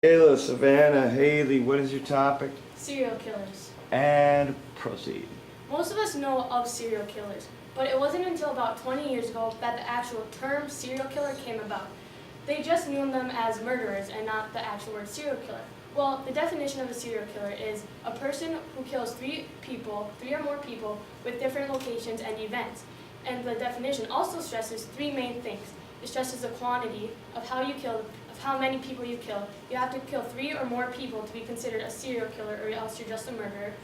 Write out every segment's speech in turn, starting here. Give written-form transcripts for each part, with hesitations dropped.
Michaela, Savanna, Hayley, what is your topic? Serial killers. And proceed. Most of us know of serial killers, but it wasn't until about 20 years ago that the actual term serial killer came about. They just knew them as murderers and not the actual word serial killer. Well, the definition of a serial killer is a person who kills three or more people with different locations and events. And the definition also stresses three main things. It stresses the quantity of how many people you kill. You have to kill 3 or more people to be considered a serial killer, or else you're just a murderer.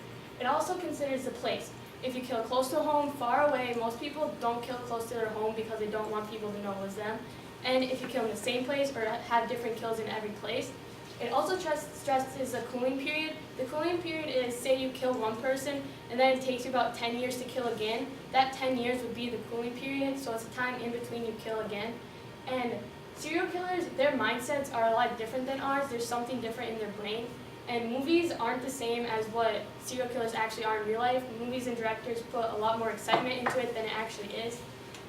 It also considers the place. If you kill close to home, far away, most people don't kill close to their home because they don't want people to know it was them. And if you kill in the same place or have different kills in every place. It also stresses the cooling period. The cooling period is, say you kill one person and then it takes you about 10 years to kill again. That 10 years would be the cooling period, so it's a time in between you kill again. And serial killers, their mindsets are a lot different than ours. There's something different in their brain. And movies aren't the same as what serial killers actually are in real life. Movies and directors put a lot more excitement into it than it actually is.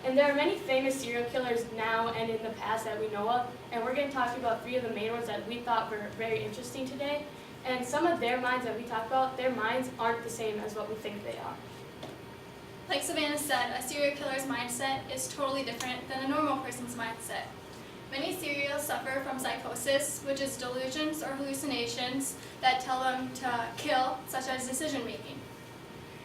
And there are many famous serial killers now and in the past that we know of. And we're going to talk about 3 of the main ones that we thought were very interesting today. And some of their minds that we talk about, their minds aren't the same as what we think they are. Like Savanna said, a serial killer's mindset is totally different than a normal person's mindset. Many serials suffer from psychosis, which is delusions or hallucinations that tell them to kill, such as decision making.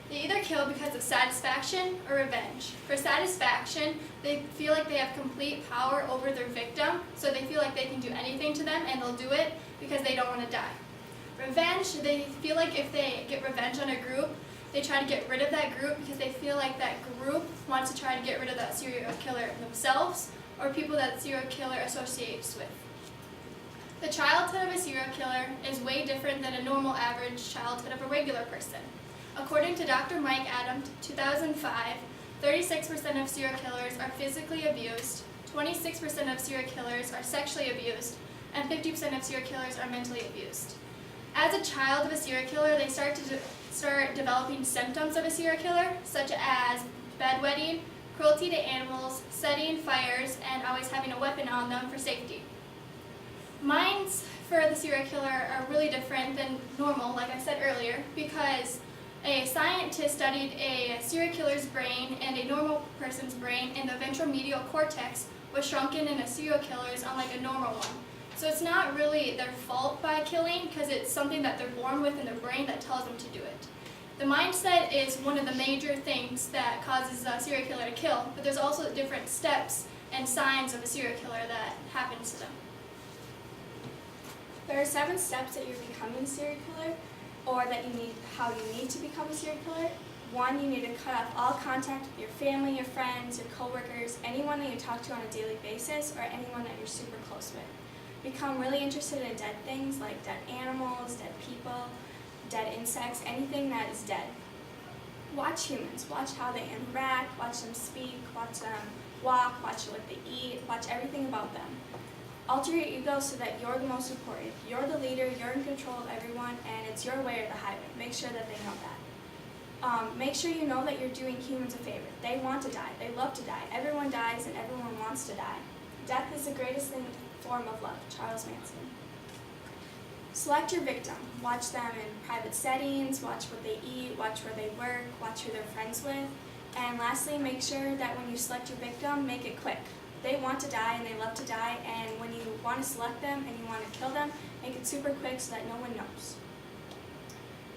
They either kill because of satisfaction or revenge. For satisfaction, they feel like they have complete power over their victim, so they feel like they can do anything to them and they'll do it because they don't want to die. Revenge, they feel like if they get revenge on a group, they try to get rid of that group because they feel like that group wants to try to get rid of that serial killer themselves or people that serial killer associates with. The childhood of a serial killer is way different than a normal average childhood of a regular person. According to Dr. Mike Adams, 2005, 36% of serial killers are physically abused, 26% of serial killers are sexually abused, and 50% of serial killers are mentally abused. As a child of a serial killer, they start developing symptoms of a serial killer, such as bedwetting, cruelty to animals, setting fires, and always having a weapon on them for safety. Minds for the serial killer are really different than normal, like I said earlier, because a scientist studied a serial killer's brain and a normal person's brain, and the ventromedial cortex was shrunken in a serial killer's unlike a normal one. So it's not really their fault by killing, because it's something that they're born with in their brain that tells them to do it. The mindset is one of the major things that causes a serial killer to kill, but there's also different steps and signs of a serial killer that happens to them. There are 7 steps that you're becoming a serial killer, or how you need to become a serial killer. 1, you need to cut off all contact with your family, your friends, your coworkers, anyone that you talk to on a daily basis, or anyone that you're super close with. Become really interested in dead things like dead animals, dead people, dead insects, anything that is dead. Watch humans, watch how they interact, watch them speak, watch them walk, watch what they eat, watch everything about them. Alter your ego so that you're the most important. You're the leader, you're in control of everyone, and it's your way or the highway. Make sure that they know that. Make sure you know that you're doing humans a favor. They want to die. They love to die. Everyone dies and everyone wants to die. Death is the greatest form of love. Charles Manson. Select your victim. Watch them in private settings, watch what they eat, watch where they work, watch who they're friends with. And lastly, make sure that when you select your victim, make it quick. They want to die and they love to die, and when you want to select them and you want to kill them, make it super quick so that no one knows.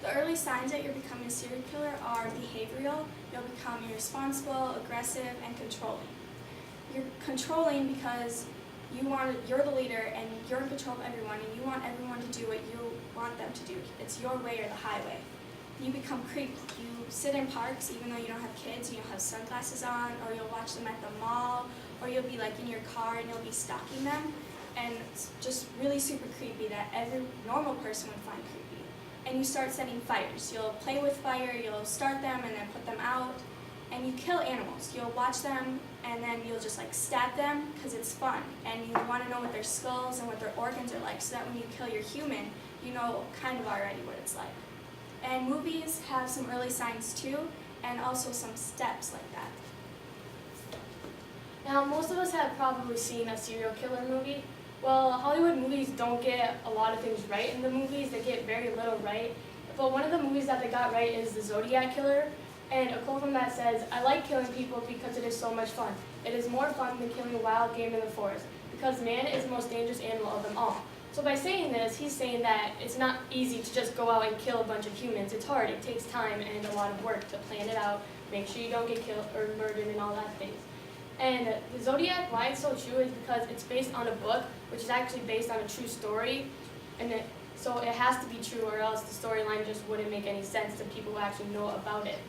The early signs that you're becoming a serial killer are behavioral. You'll become irresponsible, aggressive, and controlling. You're controlling because you're the leader and you're in control of everyone, and you want everyone to do what you want them to do. It's your way or the highway. You become creepy. You sit in parks even though you don't have kids, and you'll have sunglasses on, or you'll watch them at the mall, or you'll be like in your car and you'll be stalking them. And it's just really super creepy that every normal person would find creepy. And you start setting fires. You'll play with fire, you'll start them and then put them out. And you kill animals. You'll watch them and then you'll just like stab them because it's fun. And you want to know what their skulls and what their organs are like, so that when you kill your human, you know kind of already what it's like. And movies have some early signs too, and also some steps like that. Now, most of us have probably seen a serial killer movie. Well, Hollywood movies don't get a lot of things right in the movies. They get very little right. But one of the movies that they got right is The Zodiac Killer. And a quote from that says, "I like killing people because it is so much fun. It is more fun than killing wild game in the forest, because man is the most dangerous animal of them all." So by saying this, he's saying that it's not easy to just go out and kill a bunch of humans. It's hard. It takes time and a lot of work to plan it out, make sure you don't get killed or murdered and all that things. And the Zodiac, why it's so true is because it's based on a book, which is actually based on a true story. So it has to be true, or else the storyline just wouldn't make any sense to people who actually know about it.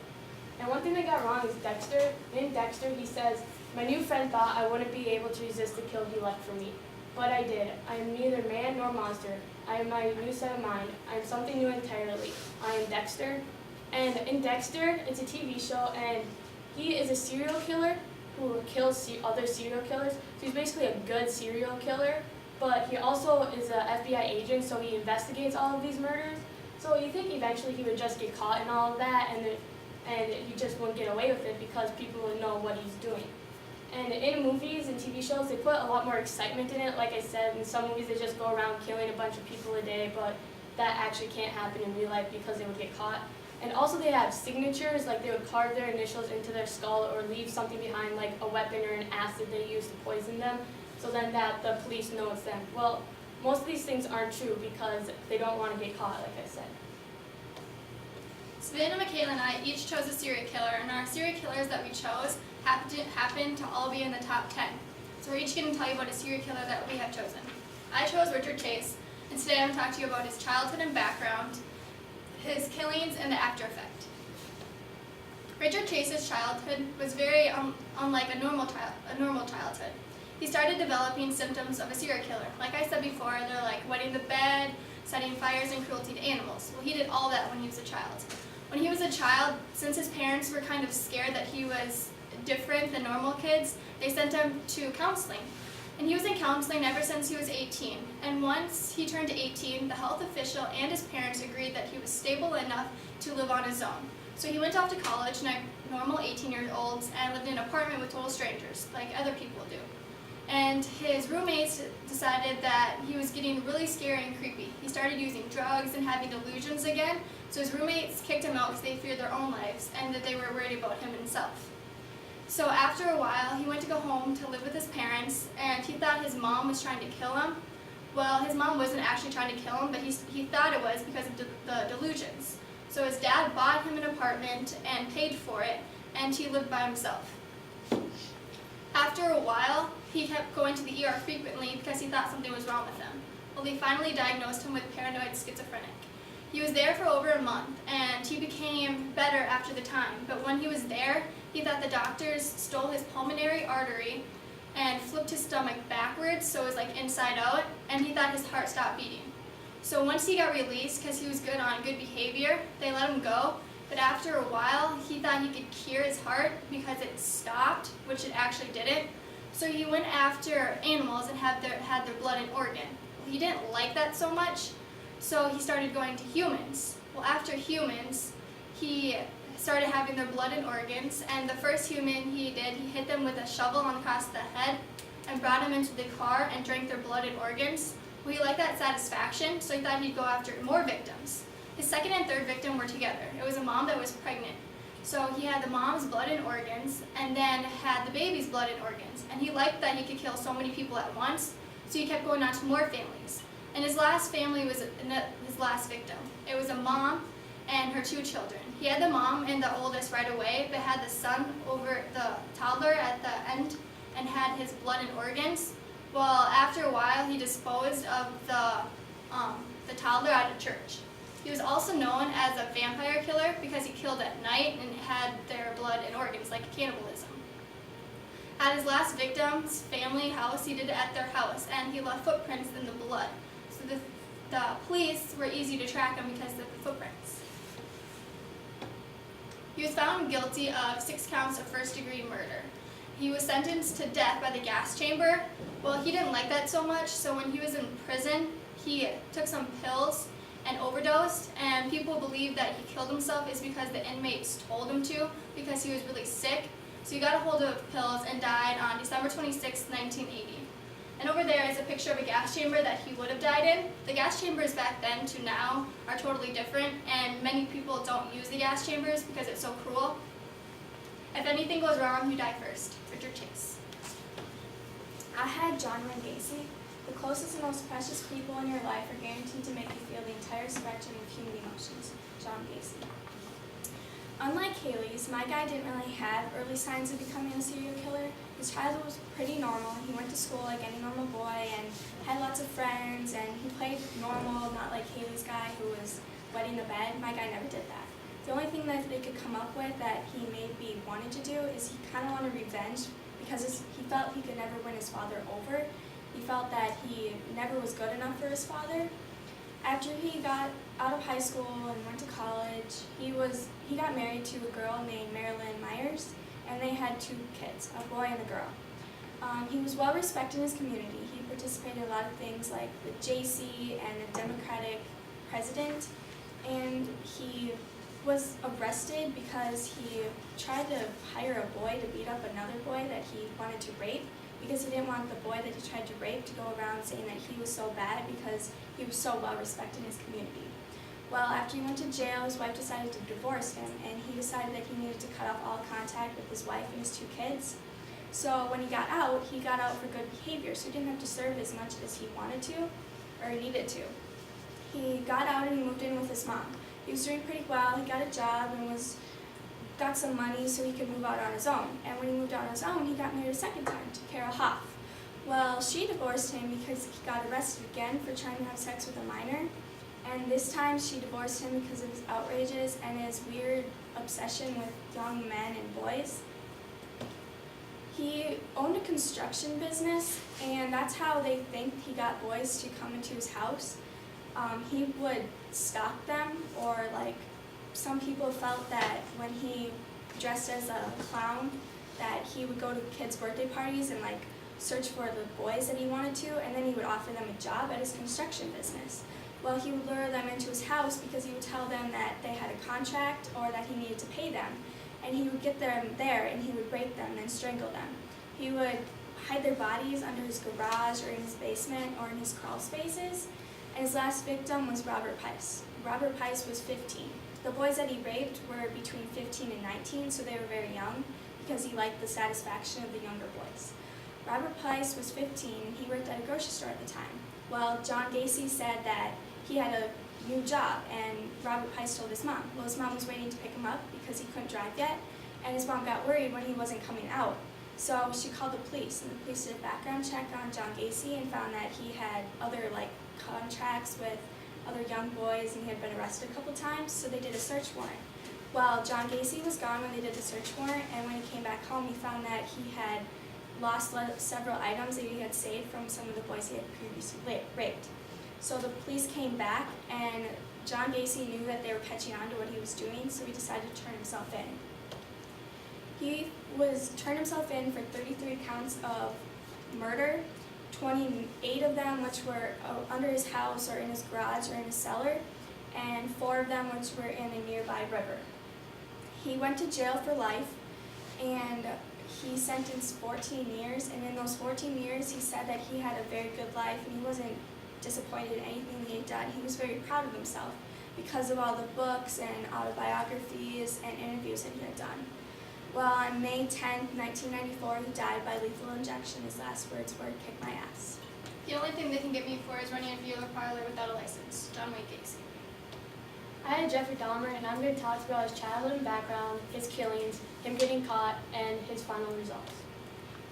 And one thing they got wrong is Dexter. In Dexter, he says, "My new friend thought I wouldn't be able to resist the kill he left for me. But I did. I am neither man nor monster. I am my new set of mind. I am something new entirely. I am Dexter." And in Dexter, it's a TV show, and he is a serial killer who kills other serial killers. So he's basically a good serial killer, but he also is an FBI agent, so he investigates all of these murders. So you think eventually he would just get caught in all of that, and he just wouldn't get away with it because people would know what he's doing. And in movies and TV shows, they put a lot more excitement in it. Like I said, in some movies they just go around killing a bunch of people a day, but that actually can't happen in real life because they would get caught. And also they have signatures, like they would carve their initials into their skull or leave something behind, like a weapon or an acid they use to poison them, so then that the police know it's them. Well, most of these things aren't true because they don't want to get caught, like I said. Savanna, Michaela, and I each chose a serial killer, and our serial killers that we chose happen to all be in the top 10. So we're each going to tell you about a serial killer that we have chosen. I chose Richard Chase, and today I'm going to talk to you about his childhood and background, his killings, and the after effect. Richard Chase's childhood was very unlike a normal childhood. He started developing symptoms of a serial killer. Like I said before, they're like wetting the bed, setting fires, and cruelty to animals. Well, he did all that when he was a child. When he was a child, since his parents were kind of scared that he was different than normal kids, they sent him to counseling. And he was in counseling ever since he was 18. And once he turned to 18, the health official and his parents agreed that he was stable enough to live on his own. So he went off to college like normal 18-year-olds and lived in an apartment with total strangers, like other people do. And his roommates decided that he was getting really scary and creepy. He started using drugs and having delusions again, so his roommates kicked him out because they feared their own lives and that they were worried about him himself. So after a while, he went to go home to live with his parents, and he thought his mom was trying to kill him. Well, his mom wasn't actually trying to kill him, but he thought it was because of the delusions. So his dad bought him an apartment and paid for it, and he lived by himself. After a while, he kept going to the ER frequently because he thought something was wrong with him. Well, they finally diagnosed him with paranoid schizophrenic. He was there for over a month, and he became better after the time. But when he was there, he thought the doctors stole his pulmonary artery and flipped his stomach backwards, so it was like inside out, and he thought his heart stopped beating. So once he got released, because he was good on good behavior, they let him go. But after a while, he thought he could cure his heart because it stopped, which it actually didn't. So he went after animals and had their blood and organ. He didn't like that so much, so he started going to humans. Well, after humans, he started having their blood and organs, and the first human he hit them with a shovel across the head and brought them into the car and drank their blood and organs. Well, he liked that satisfaction, so he thought he'd go after more victims. His second and third victim were together. It was a mom that was pregnant. So he had the mom's blood and organs, and then had the baby's blood and organs. And he liked that he could kill so many people at once, so he kept going on to more families. And his last family was his last victim. It was a mom and her 2 children. He had the mom and the oldest right away, but had the son over the toddler at the end and had his blood and organs. Well, after a while, he disposed of the toddler at a church. He was also known as a vampire killer because he killed at night and had their blood and organs, like cannibalism. At his last victim's family house, he did it at their house, and he left footprints in the blood. So the police were easy to track him because of the footprints. He was found guilty of 6 counts of first-degree murder. He was sentenced to death by the gas chamber. Well, he didn't like that so much, so when he was in prison, he took some pills and overdosed, and people believe that he killed himself is because the inmates told him to because he was really sick. So he got a hold of pills and died on December 26, 1980. And over there is a picture of a gas chamber that he would have died in. The gas chambers back then to now are totally different, and many people don't use the gas chambers because it's so cruel. If anything goes wrong, you die first. Richard Chase. I had John Wayne Gacy. The closest and most precious people in your life are guaranteed to make you feel the entire spectrum of human emotions. John Gacy. Unlike Hayley's, my guy didn't really have early signs of becoming a serial killer. His childhood was pretty normal. He went to school like any normal boy and had lots of friends, and he played normal, not like Hayley's guy who was wetting the bed. My guy never did that. The only thing that they could come up with that he maybe wanted to do is he kind of wanted revenge because he felt he could never win his father over. He felt that he never was good enough for his father. After he got out of high school and went to college, he got married to a girl named Marilyn Myers, and they had 2 kids, a boy and a girl. He was well respected in his community. He participated in a lot of things like the JC and the Democratic president, and he was arrested because he tried to hire a boy to beat up another boy that he wanted to rape, because he didn't want the boy that he tried to rape to go around saying that he was so bad because he was so well respected in his community. Well, after he went to jail, his wife decided to divorce him, and he decided that he needed to cut off all contact with his wife and his 2 kids. So when he got out for good behavior, so he didn't have to serve as much as he wanted to or needed to. He got out and he moved in with his mom. He was doing pretty well. He got a job and got some money so he could move out on his own. And when he moved out on his own, he got married a second time to Carol Hoff. Well, she divorced him because he got arrested again for trying to have sex with a minor. And this time she divorced him because of his outrages and his weird obsession with young men and boys. He owned a construction business, and that's how they think he got boys to come into his house. He would stalk them, or some people felt that when he dressed as a clown that he would go to kids' birthday parties and search for the boys that he wanted to, and then he would offer them a job at his construction business. Well, he would lure them into his house because he would tell them that they had a contract or that he needed to pay them. And he would get them there and he would rape them and then strangle them. He would hide their bodies under his garage or in his basement or in his crawl spaces. And his last victim was Robert Pice. Robert Pice was 15. The boys that he raped were between 15 and 19, so they were very young because he liked the satisfaction of the younger boys. Robert Pice was 15 and he worked at a grocery store at the time. Well, John Gacy said that he had a new job, and Robert Pice told his mom. Well, his mom was waiting to pick him up because he couldn't drive yet, and his mom got worried when he wasn't coming out. So she called the police, and the police did a background check on John Gacy and found that he had other contracts with other young boys, and he had been arrested a couple times, so they did a search warrant. Well, John Gacy was gone when they did the search warrant, and when he came back home, he found that he had lost several items that he had saved from some of the boys he had previously raped. So the police came back, and John Gacy knew that they were catching on to what he was doing, so he decided to turn himself in. He turned himself in for 33 counts of murder, 28 of them which were under his house or in his garage or in his cellar, and 4 of them which were in a nearby river. He went to jail for life, and he sentenced 14 years, and in those 14 years he said that he had a very good life and he wasn't disappointed in anything he had done. He was very proud of himself because of all the books and autobiographies and interviews that he had done. Well, on May 10, 1994, he died by lethal injection. His last words were, "Kick my ass." The only thing they can get me for is running a dealer parlor without a license. John Wayne Gacy. I had Jeffrey Dahmer, and I'm going to talk about his childhood and background, his killings, him getting caught, and his final results.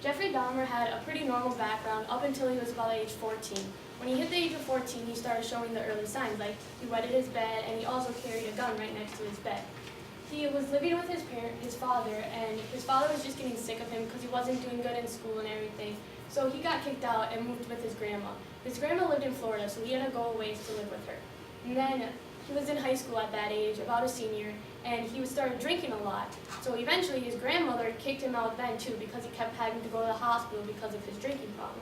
Jeffrey Dahmer had a pretty normal background up until he was about age 14. When he hit the age of 14, he started showing the early signs, like he wetted his bed, and he also carried a gun right next to his bed. He was living with his father, and his father was just getting sick of him because he wasn't doing good in school and everything. So he got kicked out and moved with his grandma. His grandma lived in Florida, so he had to go away to live with her. And then he was in high school at that age, about a senior, and he started drinking a lot. So eventually his grandmother kicked him out then too because he kept having to go to the hospital because of his drinking problem.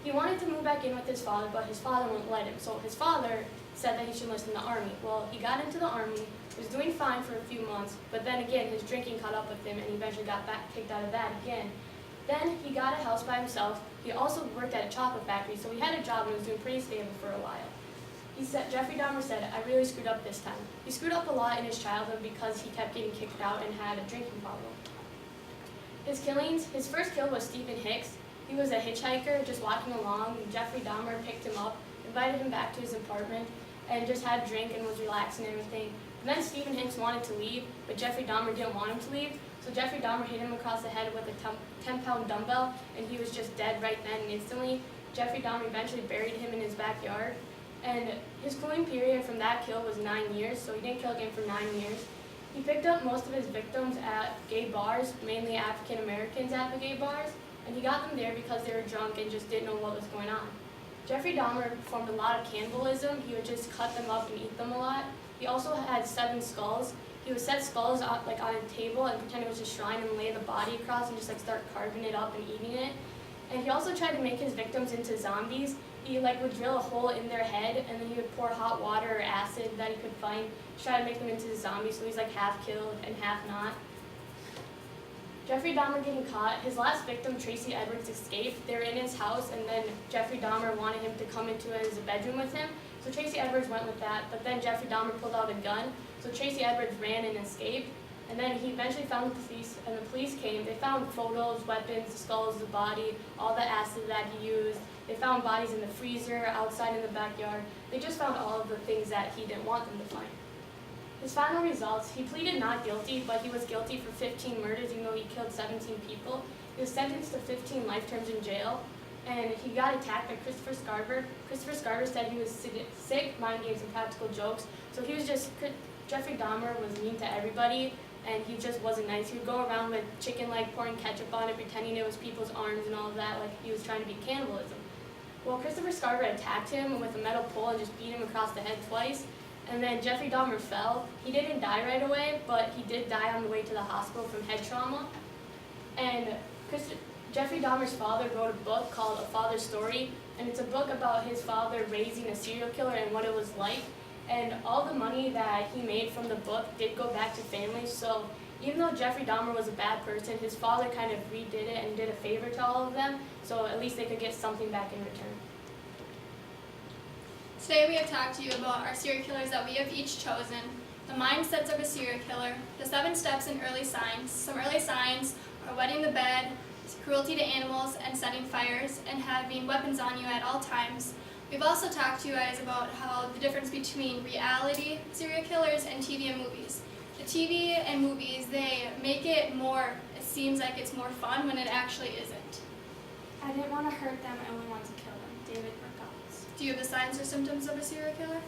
He wanted to move back in with his father, but his father wouldn't let him. So his father said that he should enlist in the Army. Well, he got into the Army, was doing fine for a few months, but then again his drinking caught up with him and he eventually got kicked out of that again. Then he got a house by himself. He also worked at a chocolate factory, so he had a job and was doing pretty stable for a while. Jeffrey Dahmer said, "I really screwed up this time." He screwed up a lot in his childhood because he kept getting kicked out and had a drinking problem. His first kill was Stephen Hicks. He was a hitchhiker just walking along, and Jeffrey Dahmer picked him up, invited him back to his apartment, and just had a drink and was relaxing and everything. And then Stephen Hicks wanted to leave, but Jeffrey Dahmer didn't want him to leave, so Jeffrey Dahmer hit him across the head with a 10-pound dumbbell, and he was just dead right then and instantly. Jeffrey Dahmer eventually buried him in his backyard, and his cooling period from that kill was 9 years, so he didn't kill again for 9 years. He picked up most of his victims at gay bars, mainly African Americans at the gay bars, and he got them there because they were drunk and just didn't know what was going on. Jeffrey Dahmer performed a lot of cannibalism. He would just cut them up and eat them a lot. He also had 7 skulls. He would set skulls on a table and pretend it was a shrine and lay the body across and just start carving it up and eating it. And he also tried to make his victims into zombies. He would drill a hole in their head, and then he would pour hot water or acid that he could find to try to make them into zombies, so he's half killed and half not. Jeffrey Dahmer getting caught. His last victim, Tracy Edwards, escaped. They were in his house, and then Jeffrey Dahmer wanted him to come into his bedroom with him, so Tracy Edwards went with that, but then Jeffrey Dahmer pulled out a gun, so Tracy Edwards ran and escaped. And then he eventually found the police, and the police came. They found photos, weapons, the skulls, the body, all the acid that he used. They found bodies in the freezer, outside in the backyard. They just found all of the things that he didn't want them to find. His final results, he pleaded not guilty, but he was guilty for 15 murders, even though he killed 17 people. He was sentenced to 15 life terms in jail, and he got attacked by Christopher Scarver. Christopher Scarver said he was sick, mind games, and practical jokes. So Jeffrey Dahmer was mean to everybody, and he just wasn't nice. He would go around with chicken leg, pouring ketchup on it, pretending it was people's arms and all of that, like he was trying to be cannibalism. Well, Christopher Scarver attacked him with a metal pole and just beat him across the head twice. And then Jeffrey Dahmer fell. He didn't die right away, but he did die on the way to the hospital from head trauma. And Jeffrey Dahmer's father wrote a book called A Father's Story, and it's a book about his father raising a serial killer and what it was like. And all the money that he made from the book did go back to families, so even though Jeffrey Dahmer was a bad person, his father kind of redid it and did a favor to all of them, so at least they could get something back in return. Today we have talked to you about our serial killers that we have each chosen, the mindsets of a serial killer, the 7 steps and early signs. Some early signs are wetting the bed, cruelty to animals, and setting fires, and having weapons on you at all times. We've also talked to you guys about how the difference between reality serial killers and TV and movies. The TV and movies, they make it seems like it's more fun when it actually isn't. I didn't want to hurt them, I only wanted to kill them. David Burkowitz. Do you have the signs or symptoms of a serial killer?